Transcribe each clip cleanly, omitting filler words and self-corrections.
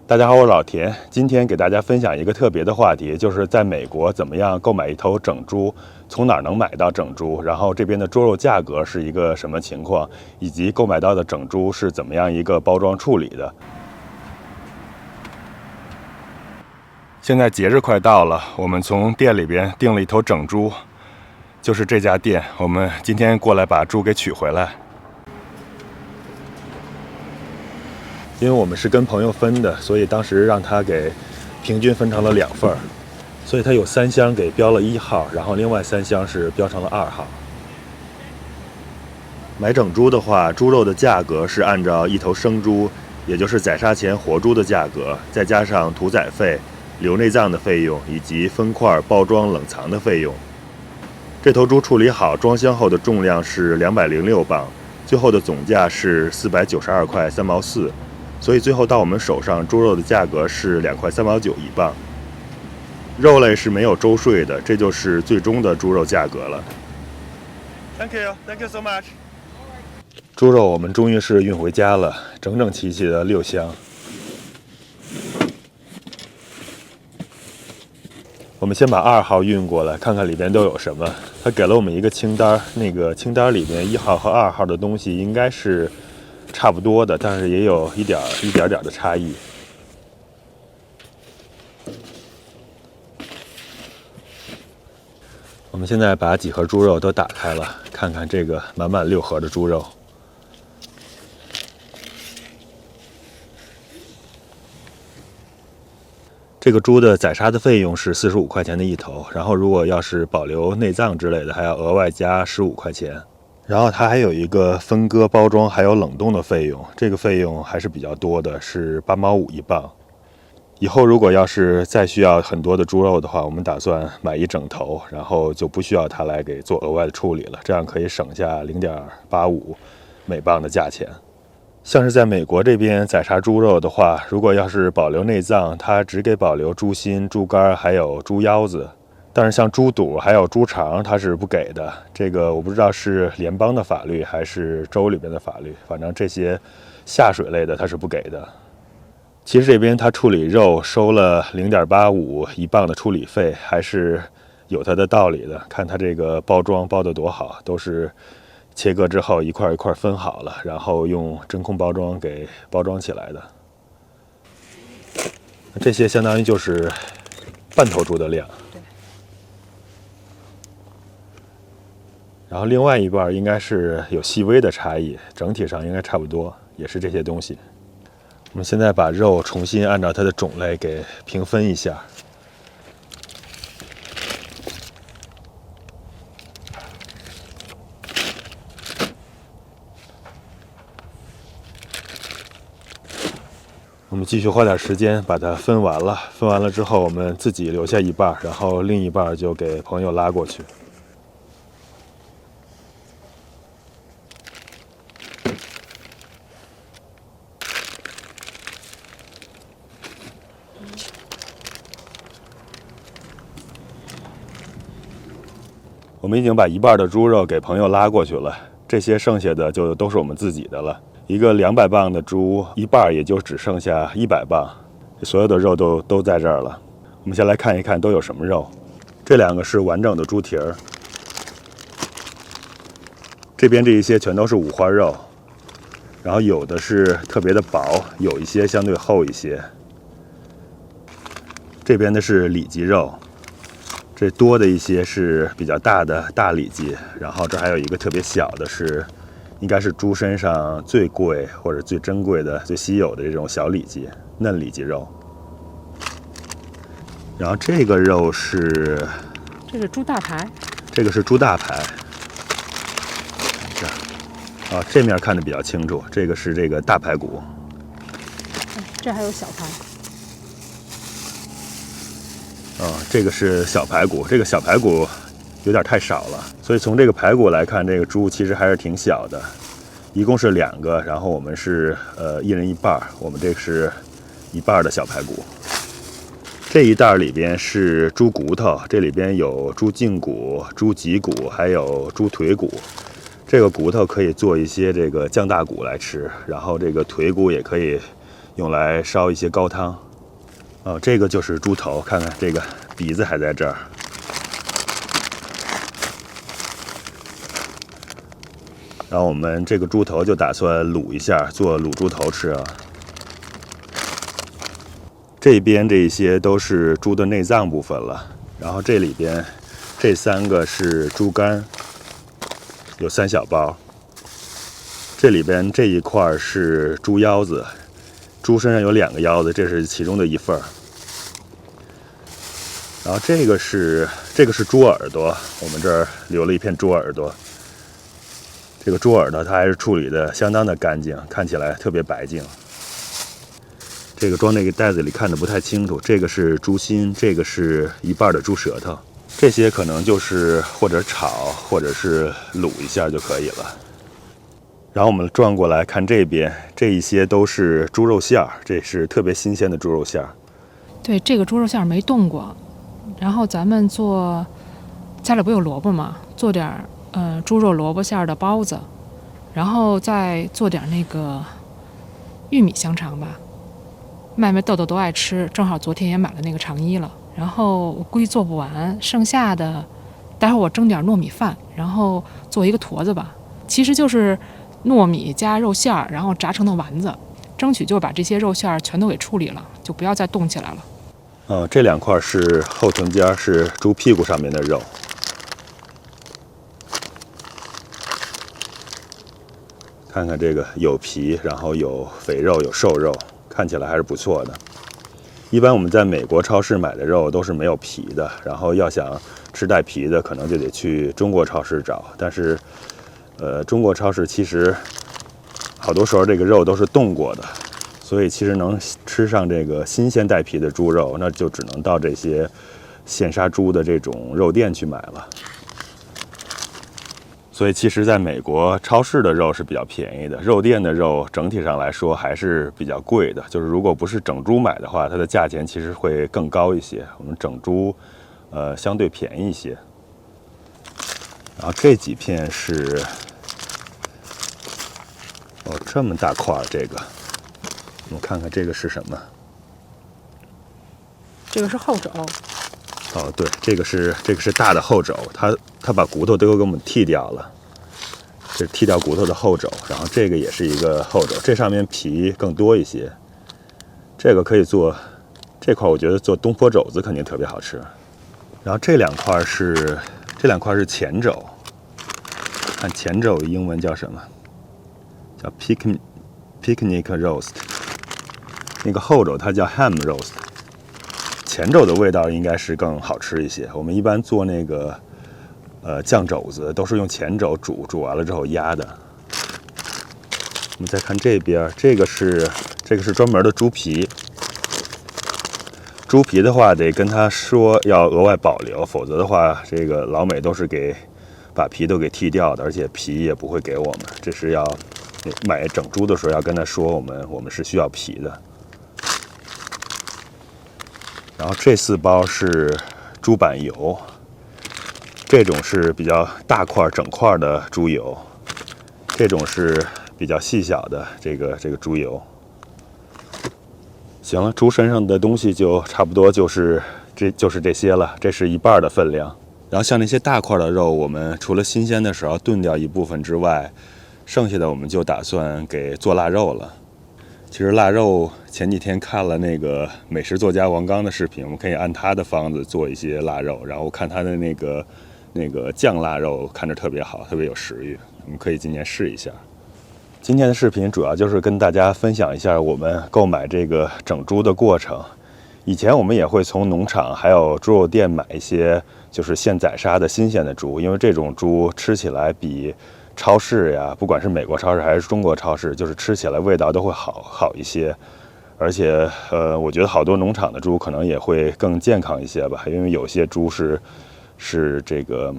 大家好，我是老田，今天给大家分享一个特别的话题，就是在美国怎么样购买一头整猪，从哪儿能买到整猪，然后这边的猪肉价格是一个什么情况，以及购买到的整猪是怎么样一个包装处理的。现在节日快到了，我们从店里边订了一头整猪，就是这家店，我们今天过来把猪给取回来。因为我们是跟朋友分的，所以当时让他给平均分成了2份，所以他有3箱给标了1号，然后另外3箱是标成了2号。买整猪的话，猪肉的价格是按照一头生猪，也就是宰杀前活猪的价格，再加上屠宰费、留内脏的费用以及分块、包装、冷藏的费用。这头猪处理好装箱后的重量是206磅，最后的总价是492块3毛4。所以最后到我们手上，猪肉的价格是2块3毛9一磅。肉类是没有州税的，这就是最终的猪肉价格了。Thank you so much。猪肉我们终于是运回家了，整整齐齐的6箱。我们先把2号运过来，看看里边都有什么。他给了我们一个清单，那个清单里面1号和2号的东西应该是差不多的，但是也有一点点的差异。我们现在把几盒猪肉都打开了，看看这个满满6盒的猪肉。这个猪的宰杀的费用是45块钱的一头，然后如果要是保留内脏之类的，还要额外加15块钱。然后它还有一个分割、包装还有冷冻的费用，这个费用还是比较多的，是8毛5一磅。以后如果要是再需要很多的猪肉的话，我们打算买一整头，然后就不需要它来给做额外的处理了，这样可以省下0.85每磅的价钱。像是在美国这边宰杀猪肉的话，如果要是保留内脏，它只给保留猪心、猪肝还有猪腰子。但是像猪肚还有猪肠它是不给的，这个我不知道是联邦的法律还是州里边的法律，反正这些下水类的它是不给的。其实这边它处理肉收了0.85一磅的处理费，还是有它的道理的。看它这个包装包得多好，都是切割之后一块一块分好了，然后用真空包装给包装起来的。这些相当于就是半头猪的量。然后另外一半应该是有细微的差异，整体上应该差不多，也是这些东西。我们现在把肉重新按照它的种类给平分一下。我们继续花点时间把它分完了，分完了之后我们自己留下一半，然后另一半就给朋友拉过去。我们已经把一半的猪肉给朋友拉过去了，这些剩下的就都是我们自己的了。一个200磅的猪，一半也就只剩下100磅，所有的肉都在这儿了。我们先来看一看都有什么肉。这2个是完整的猪蹄儿，这边这一些全都是五花肉，然后有的是特别的薄，有一些相对厚一些。这边的是里脊肉。这多的一些是比较大的大里脊，然后这还有一个特别小的是，应该是猪身上最贵或者最珍贵的、最稀有的这种小里脊、嫩里脊肉。然后这个肉是，这是猪大排，这个是猪大排。啊，这面看得比较清楚，这个是这个大排骨。这还有小排。这个是小排骨，这个小排骨有点太少了，所以从这个排骨来看，这个猪其实还是挺小的，一共是2个，然后我们是一人一半，我们这是一半的小排骨。这一袋里边是猪骨头，这里边有猪胫骨、猪脊骨，还有猪腿骨。这个骨头可以做一些这个酱大骨来吃，然后这个腿骨也可以用来烧一些高汤。哦，这个就是猪头，看看这个鼻子还在这儿。然后我们这个猪头就打算卤一下，做卤猪头吃啊。这边这些都是猪的内脏部分了，然后这里边这3个是猪肝，有3小包。这里边这一块是猪腰子，猪身上有2个腰子，这是其中的一份。然后这个是猪耳朵，我们这儿留了一片猪耳朵。这个猪耳朵它还是处理的相当的干净，看起来特别白净。这个装这个袋子里看得不太清楚，这个是猪心，这个是一半的猪舌头。这些可能就是或者炒或者是卤一下就可以了。然后我们转过来看这边，这一些都是猪肉馅儿，这是特别新鲜的猪肉馅儿。对，这个猪肉馅儿没动过。然后咱们家里不有萝卜吗？做点猪肉萝卜馅儿的包子，然后再做点那个玉米香肠吧。麦麦豆豆都爱吃，正好昨天也买了那个肠衣了。然后我估计做不完，剩下的待会儿我蒸点糯米饭，然后做一个坨子吧。其实就是糯米加肉馅儿，然后炸成的丸子，争取就把这些肉馅儿全都给处理了，就不要再冻起来了。这2块是后臀尖，是猪屁股上面的肉。看看这个有皮，然后有肥肉，有瘦肉，看起来还是不错的。一般我们在美国超市买的肉都是没有皮的，然后要想吃带皮的，可能就得去中国超市找。但是，中国超市其实好多时候这个肉都是冻过的，所以其实能吃上这个新鲜带皮的猪肉，那就只能到这些现杀猪的这种肉店去买了。所以其实在美国超市的肉是比较便宜的，肉店的肉整体上来说还是比较贵的，就是如果不是整猪买的话，它的价钱其实会更高一些。我们整猪相对便宜一些。然后这几片是这么大块，这个我们看看这个是什么。这个是后肘。对，这个是大的后肘，它把骨头都给我们剔掉了，这是剔掉骨头的后肘。然后这个也是一个后肘，这上面皮更多一些。这个可以做，这块我觉得做东坡肘子肯定特别好吃。然后这两块是前肘，看前肘英文叫什么？叫 picnic roast。那个后肘它叫 ham roast。前肘的味道应该是更好吃一些。我们一般做那个酱肘子都是用前肘煮完了之后压的。我们再看这边，这个是专门的猪皮。猪皮的话得跟他说要额外保留，否则的话这个老美都是把皮都给剔掉的，而且皮也不会给我们。这是要买整猪的时候要跟他说我们是需要皮的。然后这4包是猪板油，这种是比较大块整块的猪油，这种是比较细小的这个猪油。行了，猪身上的东西就差不多就是这些了，这是1半的分量。然后像那些大块的肉，我们除了新鲜的时候炖掉一部分之外，剩下的我们就打算给做腊肉了。其实腊肉前几天看了那个美食作家王刚的视频，我们可以按他的方子做一些腊肉，然后看他的那个酱腊肉看着特别好，特别有食欲，我们可以今年试一下。今天的视频主要就是跟大家分享一下我们购买这个整猪的过程。以前我们也会从农场还有猪肉店买一些就是现宰杀的新鲜的猪，因为这种猪吃起来比超市呀，不管是美国超市还是中国超市，就是吃起来味道都会好一些。而且我觉得好多农场的猪可能也会更健康一些吧，因为有些猪是这个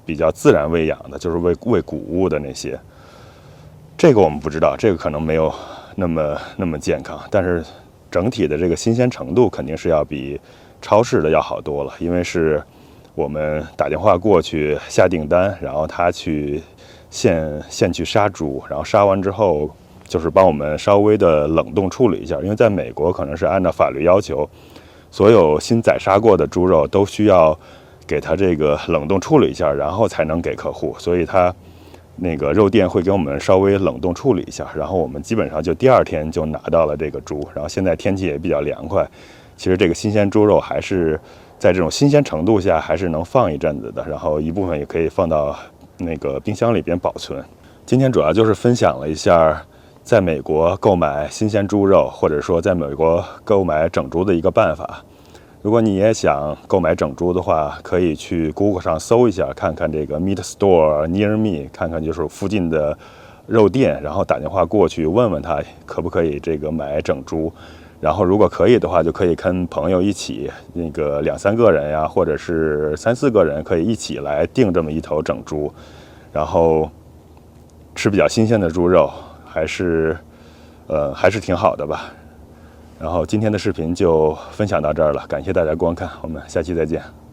比较自然喂养的，就是喂谷物的那些。这个我们不知道，这个可能没有那么健康，但是整体的这个新鲜程度肯定是要比超市的要好多了，因为是我们打电话过去下订单，然后他去现去杀猪，然后杀完之后就是帮我们稍微的冷冻处理一下，因为在美国可能是按照法律要求，所有新宰杀过的猪肉都需要给它这个冷冻处理一下，然后才能给客户，所以它那个肉店会给我们稍微冷冻处理一下，然后我们基本上就第2天就拿到了这个猪。然后现在天气也比较凉快，其实这个新鲜猪肉还是在这种新鲜程度下还是能放一阵子的，然后一部分也可以放到那个冰箱里边保存。今天主要就是分享了一下在美国购买新鲜猪肉，或者说在美国购买整猪的一个办法。如果你也想购买整猪的话，可以去 Google 上搜一下，看看这个 Meat Store Near Me， 看看就是附近的肉店，然后打电话过去问问他可不可以这个买整猪。然后如果可以的话，就可以跟朋友一起，那个2-3个人呀，或者是3-4个人可以一起来订这么一头整猪，然后吃比较新鲜的猪肉，还是挺好的吧。然后今天的视频就分享到这儿了，感谢大家观看，我们下期再见。